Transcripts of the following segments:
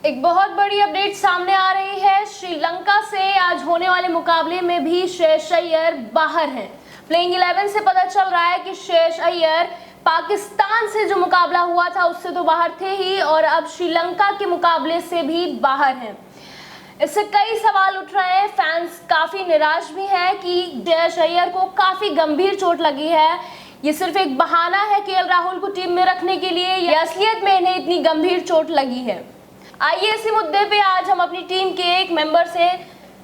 एक बहुत बड़ी अपडेट सामने आ रही है। श्रीलंका से आज होने वाले मुकाबले में भी श्रेयस अय्यर बाहर हैं। प्लेइंग 11 से पता चल रहा है कि श्रेयस अय्यर पाकिस्तान से जो मुकाबला हुआ था उससे तो बाहर थे ही, और अब श्रीलंका के मुकाबले से भी बाहर हैं। इससे कई सवाल उठ रहे हैं। फैंस काफी निराश भी हैं कि श्रेयस अय्यर को काफी गंभीर चोट लगी है। ये सिर्फ एक बहाना है केएल राहुल को टीम में रखने के लिए, या असलियत में इन्हें इतनी गंभीर चोट लगी है? आइए इसी मुद्दे पे आज हम अपनी टीम के एक मेंबर से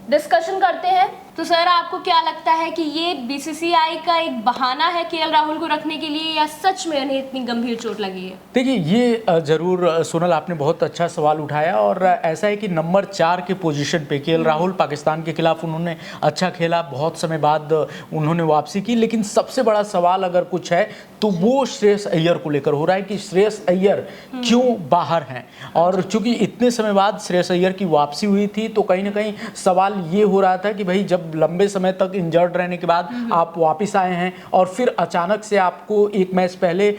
डिस्कशन करते हैं। तो सर, आपको क्या लगता है कि ये बीसीसीआई का एक बहाना है केएल राहुल को रखने के लिए, या सच में उन्हें इतनी गंभीर चोट लगी है? देखिए, ये जरूर सोनल आपने बहुत अच्छा सवाल उठाया, और ऐसा है कि नंबर 4 के पोजीशन पे केएल राहुल पाकिस्तान के खिलाफ उन्होंने अच्छा खेला, बहुत समय बाद उन्होंने वापसी की। लेकिन सबसे बड़ा सवाल अगर कुछ है तो वो श्रेयस अय्यर को लेकर हो रहा है कि श्रेयस अय्यर क्यों बाहर हैं। और चूंकि इतने समय बाद श्रेयस अय्यर की वापसी हुई थी तो कहीं ना कहीं सवाल ये हो रहा था कि भाई जब लंबे समय तक इंजर्ड रहने के बाद आप वापस आए हैं और फिर अचानक से आपको एक मैच पहले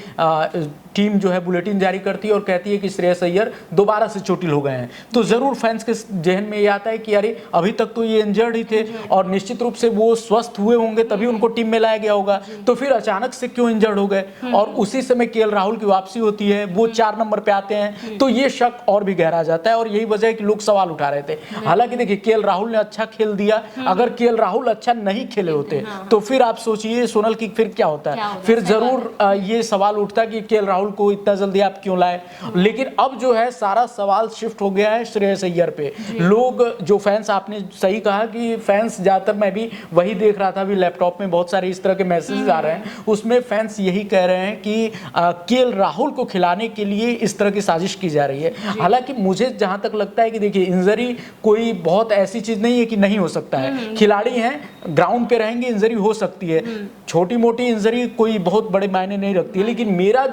टीम जो है बुलेटिन जारी करती है और कहती है कि श्रेयस अय्यर दोबारा से चोटिल हो गए हैं, तो जरूर फैंस के जहन में ये आता है कि अरे अभी तक तो ये इंजर्ड ही थे और निश्चित रूप से वो स्वस्थ हुए होंगे तभी उनको टीम में लाया गया होगा, तो फिर अचानक से क्यों इंजर्ड हो गए। और उसी समय केएल राहुल की वापसी होती है, वो 4 नंबर पे आते हैं, तो ये शक और भी गहरा जाता है। और यही वजह है कि लोग सवाल उठा रहे थे। हालांकि देखिए, केएल राहुल ने अच्छा खेल दिया, अगर केएल राहुल अच्छा नहीं खेले होते तो फिर आप सोचिए सोनल की फिर क्या होता है, फिर जरूर ये सवाल उठता कि केएल राहुल को इतना जल्दी आप क्यों लाए। लेकिन अब जो है सारा सवाल शिफ्ट हो गया है श्रेयस अय्यर पे। लोग जो फैंस, आपने सही कहा कि फैंस ज्यादातर, मैं भी वही देख रहा था, अभी लैपटॉप में बहुत सारे इस तरह के मैसेजेस आ रहे हैं, उसमें फैंस यही कह रहे हैं कि केएल राहुल को खिलाने के लिए इस तरह की साजिश की जा रही है। हालांकि मुझे जहां तक लगता है कि देखिए, इंजरी कोई बहुत ऐसी चीज नहीं है कि नहीं हो सकता है। खिलाड़ी हैं, ग्राउंड पे रहेंगे, इंजरी हो सकती है, छोटी मोटी इंजरी कोई बहुत बड़े मायने नहीं रखती है। लेकिन मेरा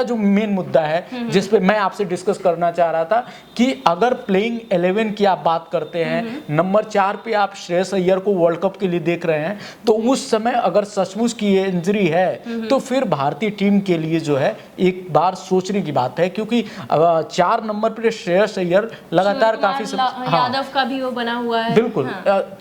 जो मेन मुद्दा है जिस पे मैं आपसे डिस्कस करना चाह रहा था कि अगर प्लेइंग 11 की आप बात करते हैं, नंबर 4 पे आप श्रेयस अय्यर को वर्ल्ड कप के लिए देख रहे हैं, तो उस समय अगर सचमुच की ये इंजरी है तो फिर भारतीय टीम के लिए जो है एक बार सोचने की बात है, क्योंकि 4 नंबर पे श्रेयस अय्यर लगातार काफी यादव का भी वो बना हुआ है। बिल्कुल,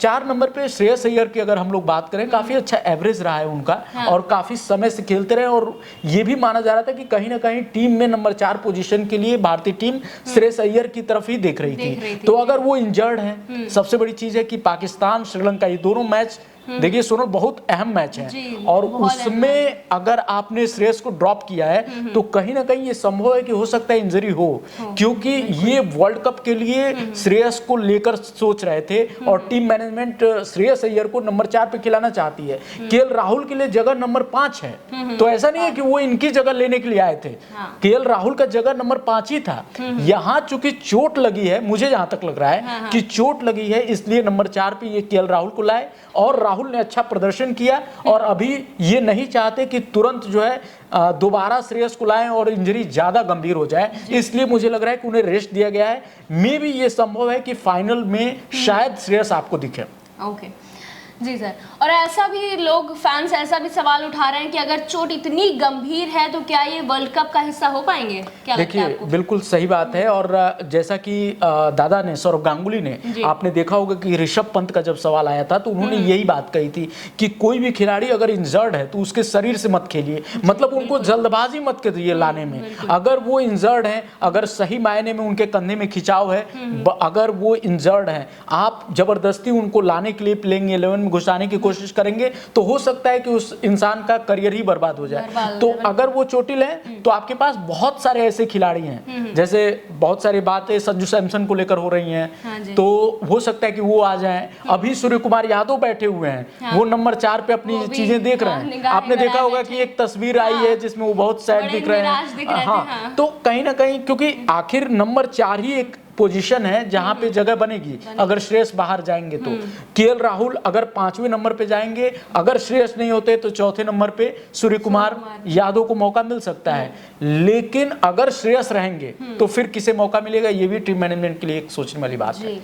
4 नंबर पे श्रेयस अय्यर की अगर हम लोग बात करें, काफी अच्छा एवरेज रहा है उनका, और काफी समय से खेलते रहे, और ये भी माना जा रहा था कि कहीं ना कहीं टीम में नंबर 4 पोजीशन के लिए भारतीय टीम श्रेयस अय्यर की तरफ ही देख रही थी। तो अगर वो इंजर्ड है, सबसे बड़ी चीज है कि पाकिस्तान श्रीलंका ये दोनों मैच, देखिए सोनल, बहुत अहम मैच है, और उसमें अगर आपने श्रेयस को ड्रॉप किया है तो कहीं ना कहीं ये संभव है कि हो सकता है इंजरी हो, क्योंकि ये वर्ल्ड कप के लिए श्रेयस को लेकर सोच रहे थे और टीम मैनेजमेंट श्रेयस अय्यर को नंबर 4 पे खिलाना चाहती है। केएल राहुल के लिए जगह नंबर 5 है, तो ऐसा नहीं है कि वो इनकी जगह लेने के लिए आए थे। केएल राहुल का जगह नंबर 5 ही था। यहाँ चूंकि चोट लगी है, मुझे जहां तक लग रहा है कि चोट लगी है, इसलिए नंबर 4 पे ये केएल राहुल को लाए, और राहुल ने अच्छा प्रदर्शन किया, और अभी ये नहीं चाहते कि तुरंत जो है दोबारा श्रेयस को लाएं और इंजरी ज्यादा गंभीर हो जाए, इसलिए मुझे लग रहा है कि उन्हें रेस्ट दिया गया है। मे बी ये संभव है कि फाइनल में शायद श्रेयस आपको दिखे। ओके जी सर, और ऐसा भी लोग, फैंस ऐसा भी सवाल उठा रहे हैं कि अगर चोट इतनी गंभीर है तो क्या ये वर्ल्ड कप का हिस्सा हो पाएंगे? क्या लगता है आपको? बिल्कुल सही बात है, और जैसा कि दादा ने, सौरव गांगुली ने, आपने देखा होगा कि ऋषभ पंत का जब सवाल आया था तो उन्होंने यही बात कही थी कि कोई भी खिलाड़ी अगर इंजर्ड है तो उसके शरीर से मत खेलिए, मतलब उनको जल्दबाजी मत करिए लाने में। अगर वो इंजर्ड है, अगर सही मायने में उनके कंधे में खिंचाव है, अगर वो इंजर्ड है, आप जबरदस्ती उनको लाने के लिए प्लेइंग 11 घुसाने की कोशिश करेंगे तो हो सकता है कि उस इंसान का करियर ही बर्बाद हो जाए। तो अगर वो चोटिल है तो आपके पास बहुत सारे ऐसे खिलाड़ी हैं, जैसे बहुत सारी बातें संजू सैमसन को लेकर हो रही हैं, तो हो सकता है कि वो आ जाएं। अभी सूर्य कुमार यादव बैठे हुए हैं, वो नंबर 4 पे अपनी चीजें देख रहे हैं। आपने देखा होगा कि एक तस्वीर आई है जिसमें वो बहुत सैड दिख रहे हैं। हाँ, तो कहीं ना कहीं, क्योंकि आखिर नंबर 4 ही एक पोजीशन है जहां पे जगह बनेगी अगर श्रेयस बाहर जाएंगे तो। केएल राहुल अगर 5वें नंबर पे जाएंगे, अगर श्रेयस नहीं होते तो 4थे नंबर पे सूर्य कुमार यादव को मौका मिल सकता है। लेकिन अगर श्रेयस रहेंगे तो फिर किसे मौका मिलेगा, ये भी टीम मैनेजमेंट के लिए एक सोचने वाली बात है।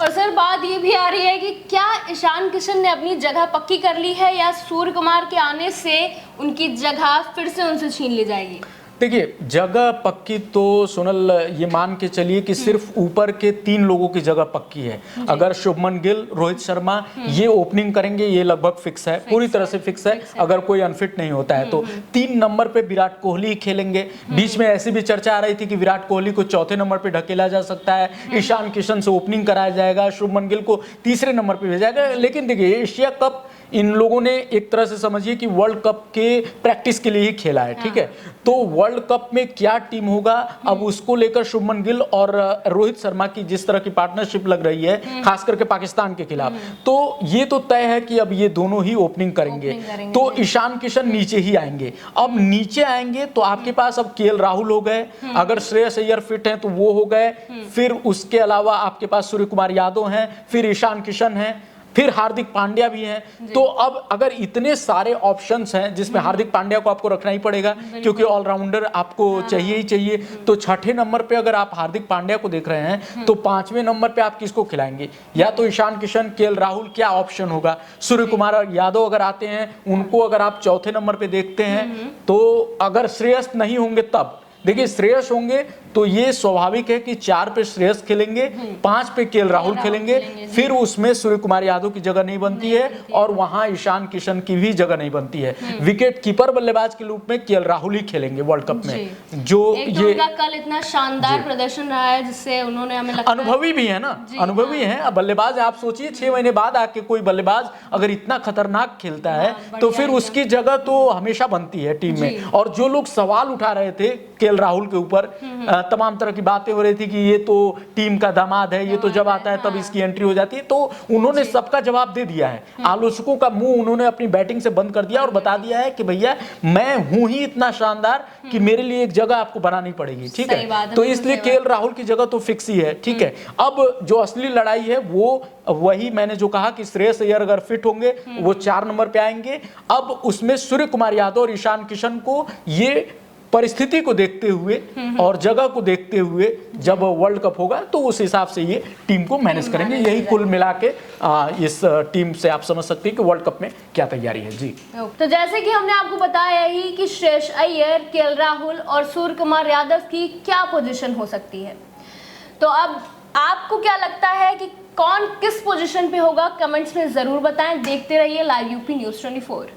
और सर, बात ये भी आ रही है कि क्या ईशान किशन ने अपनी जगह पक्की कर ली है, या सूर्य कुमार के आने से उनकी जगह फिर से उनसे छीन ली जाएगी? देखिए जगह पक्की तो सोनल ये मान के चलिए कि सिर्फ ऊपर के 3 लोगों की जगह पक्की है। अगर शुभमन गिल, रोहित शर्मा ये ओपनिंग करेंगे ये लगभग फिक्स है, पूरी तरह से फिक्स है। अगर कोई अनफिट नहीं होता है तो 3 नंबर पे विराट कोहली खेलेंगे। बीच में ऐसी भी चर्चा आ रही थी कि विराट कोहली को चौथे नंबर पे ढकेला जा सकता है, ईशान किशन से ओपनिंग कराया जाएगा, शुभमन गिल को तीसरे नंबर पे भेजा जाएगा। लेकिन देखिए एशिया कप इन लोगों ने एक तरह से समझिए कि वर्ल्ड कप के प्रैक्टिस के लिए ही खेला है, ठीक है। तो वर्ल्ड कप में क्या टीम होगा अब उसको लेकर शुभमन गिल और रोहित शर्मा की जिस तरह की पार्टनरशिप लग रही है खास करके पाकिस्तान के खिलाफ, तो ये तो तय है कि अब ये दोनों ही ओपनिंग करेंगे। तो ईशान किशन नीचे ही आएंगे। अब नीचे आएंगे तो आपके पास अब केएल राहुल हो गए, अगर श्रेयस अय्यर फिट हैं तो वो हो गए, फिर उसके अलावा आपके पास सूर्य कुमार यादव हैं, फिर ईशान किशन हैं, फिर हार्दिक पांड्या भी हैं। तो अब अगर इतने सारे ऑप्शंस हैं जिसमें हार्दिक पांड्या को आपको रखना ही पड़ेगा क्योंकि ऑलराउंडर आपको चाहिए ही चाहिए। तो छठे नंबर पे अगर आप हार्दिक पांड्या को देख रहे हैं तो 5वें नंबर पे आप किसको खिलाएंगे? या तो ईशान किशन, केएल राहुल, क्या ऑप्शन होगा? सूर्य कुमार यादव अगर आते हैं उनको अगर आप चौथे नंबर पे देखते हैं तो अगर श्रेयस नहीं होंगे तब देखिए श्रेयस होंगे तो ये स्वाभाविक है कि 4 पे श्रेयस खेलेंगे, 5 पे केएल राहुल खेलेंगे, फिर उसमें सूर्य कुमार यादव की जगह नहीं बनती है और वहां ईशान किशन की भी जगह नहीं बनती है। विकेट कीपर बल्लेबाज के रूप में केएल राहुल ही खेलेंगे वर्ल्ड कप में, जो ये कल इतना शानदार प्रदर्शन रहा है जिससे उन्होंने हमें लगता है अनुभवी भी है ना, अनुभवी है। अब बल्लेबाज आप सोचिए 6 महीने बाद आके कोई बल्लेबाज अगर इतना खतरनाक खेलता है तो फिर उसकी जगह तो हमेशा बनती है टीम में। और जो लोग सवाल उठा रहे थे केएल राहुल के ऊपर, तमाम तरह की बातें हो रही थी कि ये तो टीम का दामाद है, ये तो जब आता है तब इसकी एंट्री हो जाती है, तो उन्होंने सबका जवाब दे दिया है। आलोचकों का मुंह उन्होंने अपनी बैटिंग से बंद कर दिया और बता दिया है कि भैया मैं हूं ही इतना शानदार कि मेरे लिए एक जगह आपको बनानी पड़ेगी, ठीक है। तो इसलिए केएल राहुल की जगह तो फिक्स ही है, ठीक है। अब जो असली लड़ाई है वो वही मैंने जो कहा कि श्रेयस अय्यर अगर फिट होंगे वो 4 नंबर पे आएंगे। अब उसमें सूर्य कुमार यादव और ईशान किशन को ये परिस्थिति को देखते हुए और जगह को देखते हुए जब वर्ल्ड कप होगा तो उस हिसाब से ये टीम को मैनेज करेंगे। यही कुल मिला के इस टीम से आप समझ सकते हैं कि वर्ल्ड कप में क्या तैयारी है। जी तो जैसे कि हमने आपको बताया ही कि श्रेयस अय्यर, केएल राहुल और सूर्य कुमार यादव की क्या पोजीशन हो सकती है, तो अब आपको क्या लगता है कि कौन किस पोजीशन पे होगा? कमेंट्स में जरूर बताएं। देखते रहिए लाइव यूपी न्यूज़ 24।